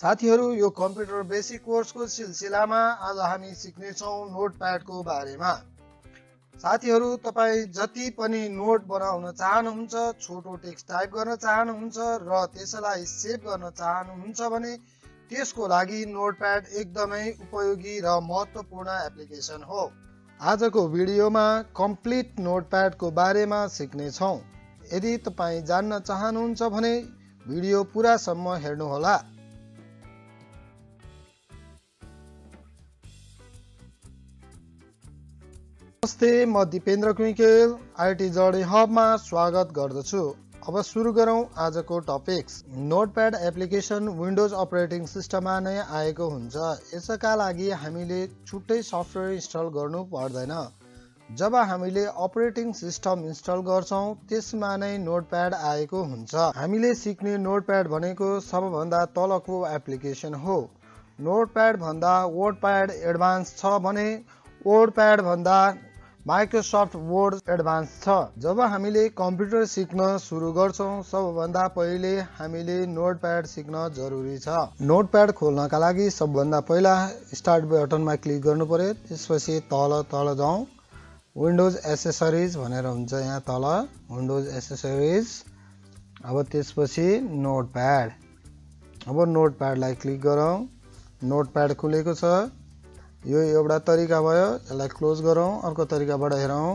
साथीहरु यो computer basic कोर्सको सिलसिलामा आज हामी सिक्ने छौं नोटप्याडको बारेमा। साथीहरु तपाई जति पनि नोट बनाउन चाहनुहुन्छ, छोटो टेक्स्ट टाइप गर्न चाहनुहुन्छ र त्यसलाई सेभ गर्न चाहनुहुन्छ भने त्यसको लागि नोटप्याड एकदमै उपयोगी र महत्त्वपूर्ण एप्लिकेसन हो। आजको भिडियोमा कम्प्लिट नोटप्याडको बारेमा सिक्ने छौं। यदि तपाई जान्न चाहनुहुन्छ भने भिडियो पूरा सम्म हेर्नुहोला। नमस्ते, म दिपेन्द्र क्विकेल आईटी जर्नी हबमा स्वागत गर्दछु। अब सुरु गरौं आजको topics. Notepad application windows operating सिस्टममा नै आएको हुन्छ। यसका लागि हामीले छुट्टै सफ्टवेयर इन्स्टल गर्नु पर्दैन। जब हामीले अपरेटिङ सिस्टम इन्स्टल गर्छौं त्यसमा नै नोटप्याड आएको हुन्छ। हामीले सिक्ने नोटप्याड भनेको सबभन्दा तलको एप्लिकेसन हो। नोटप्याड भन्दा वर्डप्याड एडभान्स छ भने वर्डप्याड भन्दा माइक्रोसफ्ट वर्ड एडभान्स छ। जब हामीले कम्प्युटर सिक्न सुरु गर्छौं सबभन्दा पहिले हामीले नोटप्याड सिक्न जरुरी छ। नोटप्याड खोल्नका लागि सबभन्दा पहिला स्टार्ट बटनमा क्लिक गर्नु पर्यो। त्यसपछि तल जाउँ, विन्डोज एसेसरिज भनेर हुन्छ यहाँ तल विन्डोज एसेसरिज। अब त्यसपछि नोटप्याड। अब नोटप्याडलाई क्लिक गरौँ। नोटप्याड खुलेको छ। यो एउटा तरिका भयो, यसलाई क्लोज गरौँ। अर्को तरिकाबाट हेरौँ।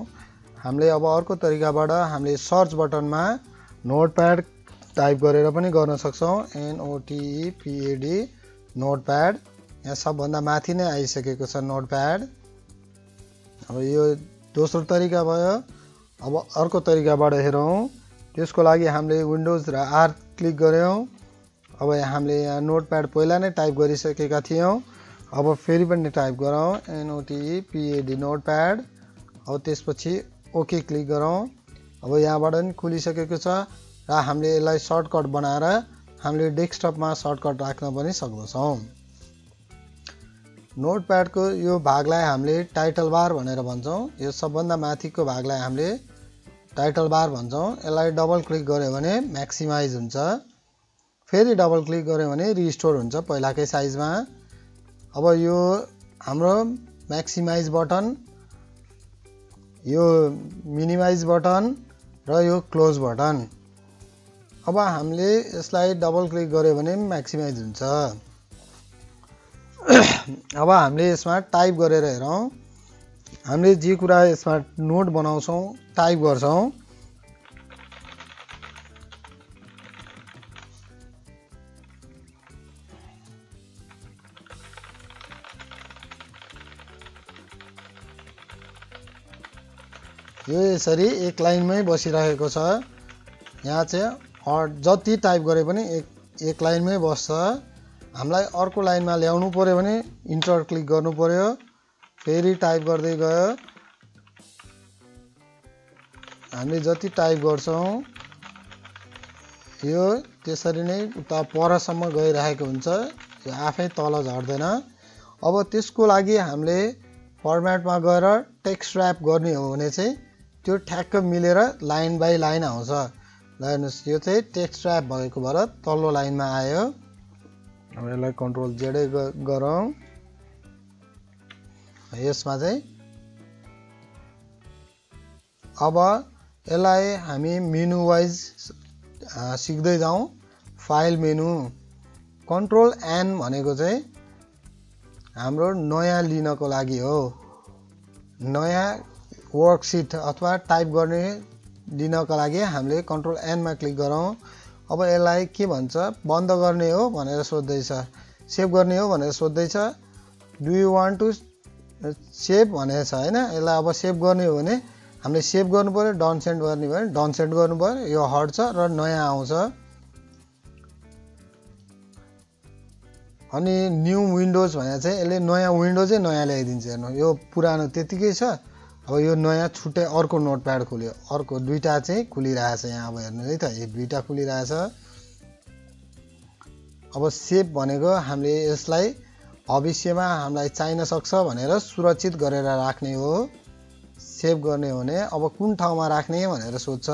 हामीले अब अर्को तरिकाबाट हामीले सर्च बटनमा नोटप्याड टाइप गरेर पनि गर्न सक्छौँ। NOTEPAD notepad. यहाँ सबभन्दा माथि नै आइसकेको छ नोटप्याड। अब यो दोस्रो तरिका भयो। अब अर्को तरिकाबाट हेरौँ। त्यसको लागि हामीले विन्डोज र R क्लिक गर्यौँ। अब हामीले यहाँ नोटप्याड पहिला नै टाइप गरिसकेका थियौँ। अब फेरि पनि टाइप गरौँ NOTEPAD नोटप्याड। अब त्यसपछि ओके क्लिक गरौँ। अब यहाँबाट पनि खुलिसकेको छ र हामीले यसलाई सर्टकट बनाएर हामीले डेस्कटपमा सर्टकट राख्न पनि सक्दछौँ। नोटप्याडको यो भागलाई हामीले टाइटल बार भनेर भन्छौँ। यो सबभन्दा माथिको भागलाई हामीले टाइटल बार भन्छौँ। यसलाई डबल क्लिक गर्यो भने म्याक्सिमाइज हुन्छ। फेरि डबल क्लिक गर्यो भने रिस्टोर हुन्छ पहिलाकै साइजमा। अब यो हाम्रो म्याक्सिमाइज बटन, यो मिनिमाइज बटन र यो क्लोज बटन। अब हामीले यसलाई डबल क्लिक गर्यो भने म्याक्सिमाइज हुन्छ। अब हामीले यसमा टाइप गरेर हेरौँ। हामीले जे कुरा यसमा नोट बनाउँछौँ टाइप गर्छौँ। यो यसरी एक लाइनमै बसिरहेको छ। यहाँ चाहिँ जति टाइप गरे पनि एक लाइनमै बस्छ। हामीलाई अर्को लाइनमा ल्याउनु पर्यो भने इन्टर क्लिक गर्नु पर्यो। फेरि टाइप गर्दै गयो। हामीले जति टाइप गर्छौँ यो त्यसरी नै उता परसम्म गइरहेको हुन्छ। यो आफै तल झर्दैन। अब त्यसको लागि हामीले फर्मेटमा गएर टेक्स्ट ऱ्याप गर्ने हो भने चाहिँ त्यो ठ्याक्क मिलेर लाइन बाई लाइन आउँछ। ल हेर्नुहोस्, यो चाहिँ टेक्स्ट ऱ्याप भएको भएर तल्लो लाइनमा आयो। अब यसलाई कन्ट्रोल जेडै गरौँ। यसमा चाहिँ अब यसलाई हामी मेनु वाइज सिक्दै जाउँ। फाइल मेनु, कन्ट्रोल N भनेको चाहिँ हाम्रो नयाँ लिनको लागि हो। नयाँ वर्कसिट अथवा टाइप गर्ने लिनका लागि हामीले कन्ट्रोल N मा क्लिक गरौँ। अब यसलाई के भन्छ, बन्द गर्ने हो भनेर सोध्दैछ, सेभ गर्ने हो भनेर सोध्दैछ। Do you want to save भनेको छ होइन। यसलाई अब सेभ गर्ने हो भने हामीले सेभ गर्नु पर्यो। डन सेन्ड गर्ने भयो भने डन सेन्ड गर्नु पर्यो। यो हट्छ र नयाँ आउँछ। अनि न्यू विन्डोज भने चाहिँ यसले नयाँ विन्डोजै नयाँ ल्याइदिन्छ। हेर्नु, यो पुरानो त्यतिकै छ। अब यो नयाँ छुट्टै अर्को नोटप्याड खोल्यो। अर्को दुईटा चाहिँ खुलिरहेछ यहाँ। अब हेर्नु है त, यो दुईटा खुलिरहेछ। अब सेभ भनेको हामीले यसलाई भविष्यमा हामीलाई चाहिन सक्छ भनेर सुरक्षित गरेर राख्ने हो। सेभ गर्ने हो भने अब कुन ठाउँमा राख्ने भनेर सोध्छ।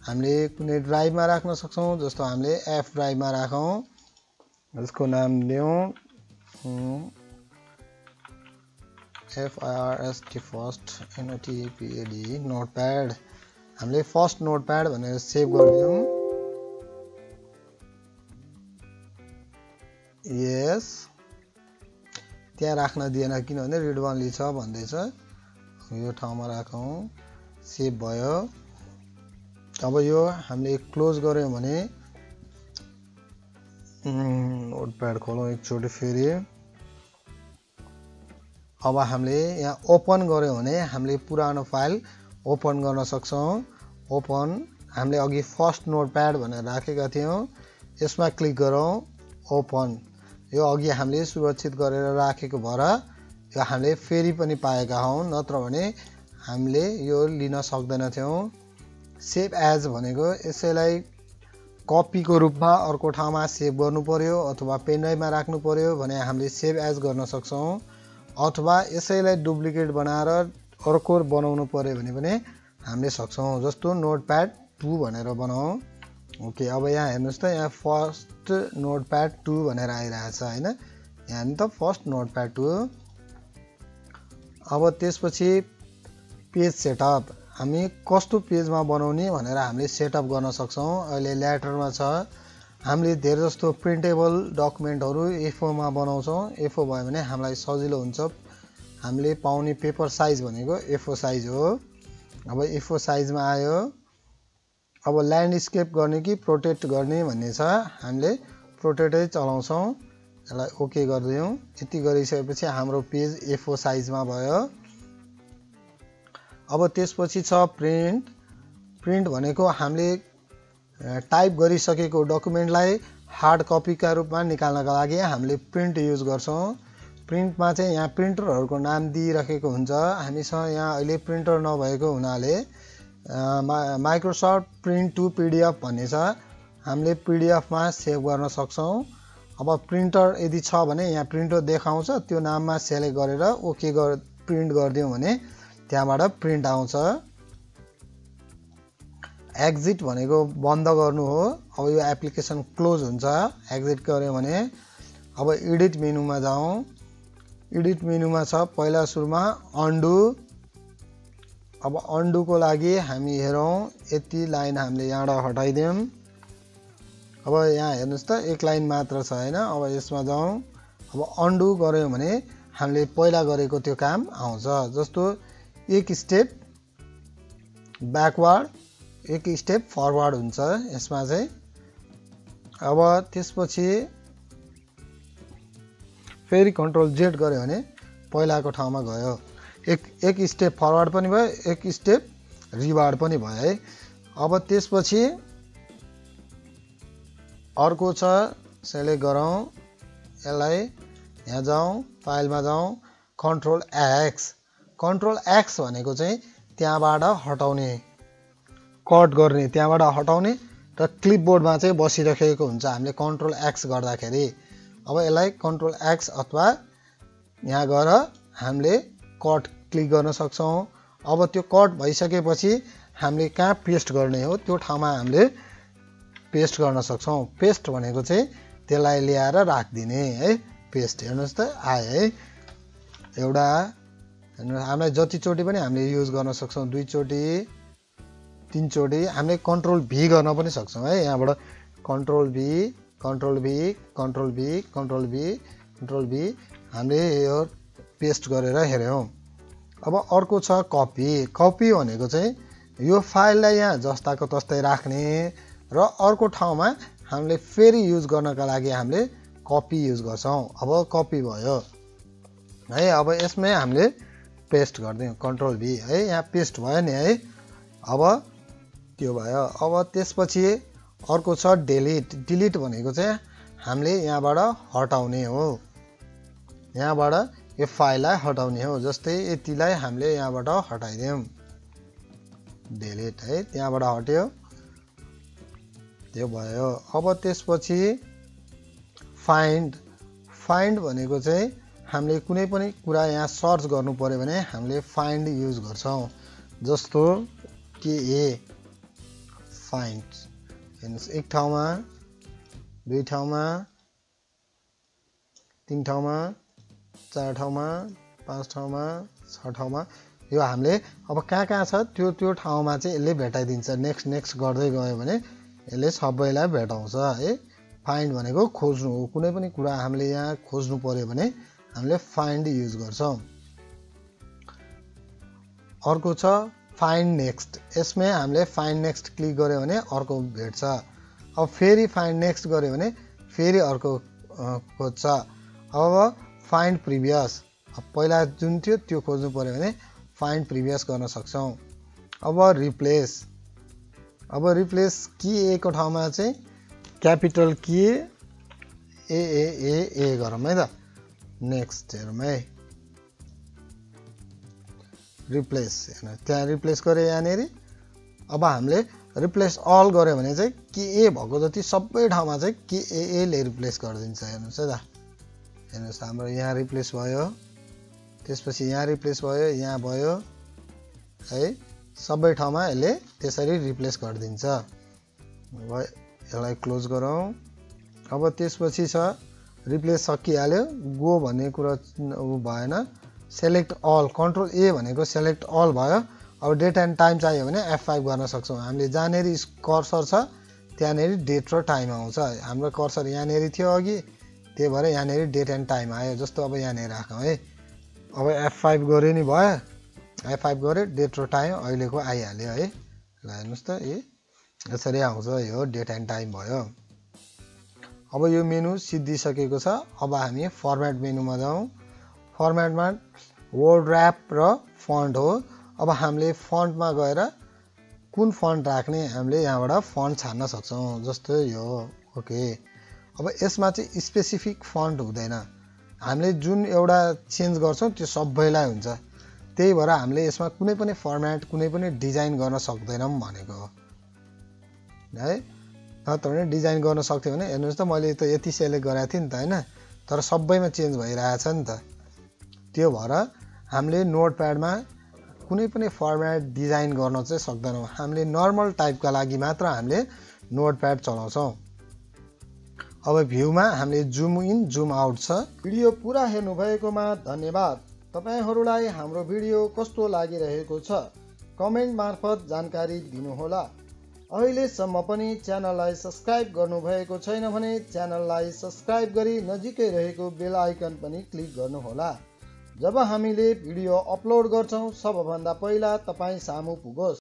हामीले कुनै ड्राइभमा राख्न सक्छौँ। जस्तो हामीले F ड्राइभमा राखौँ। यसको नाम दिउँ FIRST फर्स्ट NOTPAD नोटप्याड हामीले फर्स्ट नोटप्याड भनेर सेभ गरिदियौँ यस त्यहाँ राख्न दिएन किनभने रिड ओन्ली छ भन्दैछ यो ठाउँमा राखौँ सेभ भयो अब यो हामीले क्लोज गर्यौं भने नोटप्याड खोलौँ एकचोटि फेरि अब हामीले यहाँ ओपन गर्यौं भने हामीले पुरानो फाइल ओपन गर्न सक्छौं ओपन हामीले अघि फर्स्ट नोटप्याड भनेर राखेका थियौं यसमा क्लिक गरौँ ओपन यो अघि हामीले सुरक्षित गरेर राखेको भएर यो हामीले फेरि पनि पाएका हौं नत्र भने हामीले यो लिन सक्दैनथ्यौं सेभ एज भनेको यसैलाई कपीको रूपमा अर्को ठाउँमा सेभ गर्नु पर्यो अथवा पेन ड्राइभमा राख्नु पर्यो भने हामीले सेभ एज गर्न सक्छौं अथवा यसैलाई डुप्लिकेट बनाएर अर्को बनाउनु पर्यो भने पनि हामीले सक्छौं जस्तो नोटप्याड 2 भनेर बनाऊ ओके अब यहाँ हेर्नुस् त यहाँ फर्स्ट नोटप्याड 2 भनेर आइरहेछ हैन यहाँ नि त फर्स्ट नोटप्याड 2 अब त्यसपछि पेज सेटअप हामी कस्तो पेजमा बनाउने भनेर हामीले सेटअप गर्न सक्छौं अहिले ल्याटरमा छ हामीले धेरै जस्तो प्रिन्टेबल डकुमेन्टहरु A4 मा बनाउँछौं A4 भयो भने हामीलाई सजिलो हुन्छ हामीले पाउने पेपर साइज भनेको A4 साइज हो अब A4 साइजमा आयो अब ल्यान्डस्केप गर्ने कि प्रोटेक्ट गर्ने भन्ने छ हामीले प्रोटेक्टै चलाउँछौं यसलाई ओके गर्दियौं यति गरिसकेपछि हाम्रो पेज A4 साइजमा भयो अब त्यसपछि छ प्रिन्ट प्रिन्ट भनेको हामीले टाइप गरिसकेको डकुमेन्टलाई हार्ड कपीका रूपमा निकाल्नका लागि हामीले प्रिन्ट युज गर्छौं प्रिन्टमा चाहिँ यहाँ प्रिन्टरहरुको नाम दिइराखेको हुन्छ हामीसँग यहाँ अहिले प्रिन्टर नभएको हुनाले माइक्रोसफ्ट प्रिन्ट टु PDF भन्ने छ हामीले PDF मा सेभ गर्न सक्छौं अब प्रिन्टर यदि छ भने यहाँ प्रिन्टर देखाउँछ त्यो नाममा सेलेक्ट गरेर ओके प्रिन्ट गर्दियौ भने त्यहाँबाट प्रिन्ट आउँछ एक्जिट भनेको बन्द गर्नु हो अब यो एप्लिकेसन क्लोज हुन्छ एक्जिट गर्यो भने अब एडिट मेनुमा जाउँ एडिट मेनुमा छ पहिला सुरुमा अन्डु अब अन्डु को लागि हामी हेरौं यति लाइन हामीले यहाँबाट हटाइदियौं अब यहाँ हेर्नुस् त एक लाइन मात्र छ हैन अब यसमा जाउँ अब अन्डु गर्यौं भने हामीले पहिला गरेको त्यो काम आउँछ जस्तो एक स्टेप ब्याकवर्ड एक स्टेप फरवर्ड हुन्छ यसमा चाहिँ अब त्यसपछि फेरि कन्ट्रोल Z गर्यो भने पहिलाको ठाउँमा गयो एक स्टेप फरवर्ड पनि भयो एक स्टेप रिवार्ड पनि भयो है अब त्यसपछि अर्को छ सेलेक्ट गरौँ यसलाई यहाँ जाउँ फाइलमा जाउँ कन्ट्रोल X भनेको चाहिँ त्यहाँबाट हटाउने कट गर्ने त्यहाँबाट हटाउने र क्लिपबोर्डमा चाहिँ बसिरहेको हुन्छ हामीले कन्ट्रोल X गर्दाखेरि अब यसलाई कन्ट्रोल X अथवा यहाँ गएर हामीले कट क्लिक गर्न सक्छौं अब त्यो कट भइसकेपछि हामीले कहाँ पेस्ट गर्ने हो त्यो ठाउँमा हामीले पेस्ट गर्न सक्छौं पेस्ट भनेको चाहिँ त्यसलाई ल्याएर राख्दिने है पेस्ट हेर्नुस् त आयो है एउटा हामीलाई जति चोटी पनि हामीले युज गर्न सक्छौं दुई चोटी तीन चोटी हामीले कन्ट्रोल V गर्न पनि सक्छौं है यहाँबाट कन्ट्रोल V हामीले यो पेस्ट गरेर हेर्यौं अब अर्को छ कपी भनेको चाहिँ यो फाइललाई यहाँ जस्ताको तस्तै राख्ने र अर्को ठाउँमा हामीले फेरि युज गर्नका लागि हामीले कपी युज गर्छौं अब कपी भयो है अब यसमै हामीले पेस्ट गर्दियौं कन्ट्रोल V है यहाँ पेस्ट भयो नि है अब त्यो भयो अब त्यसपछि अर्को छ डिलिट भनेको चाहिँ हामीले यहाँबाट हटाउने हो यहाँबाट यो फाइललाई हटाउने हो जस्तै यतिलाई हामीले यहाँबाट हटाइदियौं डिलिट है त्यहाँबाट हट्यो त्यो भयो अब त्यसपछि फाइन्ड भनेको चाहिँ हामीले कुनै पनि कुरा यहाँ सर्च गर्नु पर्यो भने हामीले फाइन्ड युज गर्छौं जस्तो के फाइन्ड हेर्नुस् एक ठाउँमा दुई ठाउँमा 3 ठाउँमा 4 ठाउँमा 5 ठाउँमा 6 ठाउँमा यो हामीले अब कहाँ छ त्यो ठाउँमा चाहिँ यसले भेटाइदिन्छ नेक्स्ट गर्दै गयो भने यसले सबैलाई भेटाउँछ है फाइन्ड भनेको खोज्नु हो कुनै पनि कुरा हामीले यहाँ खोज्नु पर्यो भने हामीले फाइन्ड युज गर्छौं अर्को छ फाइन्ड नेक्स्ट यसमै हामीले फाइन्ड नेक्स्ट क्लिक गर्यो भने अर्को भेट्छ अब फेरि फाइन्ड नेक्स्ट गर्यो भने फेरि अर्को खोज्छ अब फाइन्ड प्रिभियस पहिला जुन थियो त्यो खोज्नु पर्यो भने फाइन्ड प्रिभियस गर्न सक्छौं अब रिप्लेस की ए को ठाउँमा चाहिँ क्यापिटल की ए गरौँ है त नेक्स्ट हेरौँ है रिप्लेस हैन त्यहाँ रिप्लेस गरे यहाँनेरि अब हामीले रिप्लेस अल गर्यो भने चाहिँ की ए भएको जति सबै ठाउँमा चाहिँ की ए ले रिप्लेस गरिदिन्छ हेर्नुस् है त हेर्नुस् हाम्रो यहाँ रिप्लेस भयो त्यसपछि यहाँ रिप्लेस भयो यहाँ भयो है सबै ठाउँमा यसले त्यसरी रिप्लेस गरिदिन्छ अब यसलाई क्लोज गरौँ अब त्यसपछि छ रिप्लेस सकिहाल्यो गो भन्ने कुरा भएन सेलेक्ट अल कन्ट्रोल ए भनेको सेलेक्ट अल भयो अब डेट एन्ड टाइम चाहियो भने F5 गर्न सक्छौं हामीले जहाँनेरि कर्सर छ त्यहाँनेरि डेट र टाइम आउँछ हाम्रो कर्सर यहाँनेरि थियो अघि त्यही भएर यहाँनेरि डेट एन्ड टाइम आयो जस्तो अब यहाँनेरि राखौँ है अब F5 गरे नि भयो F5 गरे डेट र टाइम अहिलेको आइहाल्यो है ल हेर्नुस् त यसरी आउँछ यो डेट एन्ड टाइम भयो अब यो मेनु सिद्धिसकेको छ अब हामी फर्मेट मेनुमा जाउँ फर्मेटमा वर्ड र्याप र फन्ट हो अब हामीले फन्टमा गएर कुन फन्ट राख्ने हामीले यहाँबाट फन्ट छान्न सक्छौं जस्तो यो ओके अब यसमा चाहिँ स्पेसिफिक फन्ट हुँदैन हामीले जुन एउटा चेन्ज गर्छौं त्यो सबैलाई हुन्छ त्यही भएर हामीले यसमा कुनै पनि फर्मेट कुनै पनि डिजाइन गर्न सक्दैनौं भनेको हो है नत्र डिजाइन गर्न सक्थ्यो भने हेर्नुस् त मैले त यति सेलेक्ट गरेको थिएँ नि त हैन तर सबैमा चेन्ज भइरहेछ नि त त्यो भएर हामीले नोटप्याडमा कुनै पनि फर्मेट डिजाइन गर्न चाहिँ सक्दैनौं हामीले नर्मल टाइपका लागि मात्र हामीले नोटप्याड चलाउँछौं अब भ्यूमा हामीले जुम इन जुम आउट छ भिडियो पुरा हेर्नु भएकोमा धन्यवाद तपाईहरुलाई हाम्रो भिडियो कस्तो लागिरहेको छ कमेन्ट मार्फत जानकारी दिनुहोला अहिलेसम्म पनि च्यानललाई सब्स्क्राइब गर्नुभएको छैन भने च्यानललाई सब्स्क्राइब गरी नजिकै रहेको बेल आइकन पनि क्लिक गर्नुहोला जब हामीले भिडियो अपलोड गर्छौं सबभन्दा पहिला तपाई सामु पुगोस्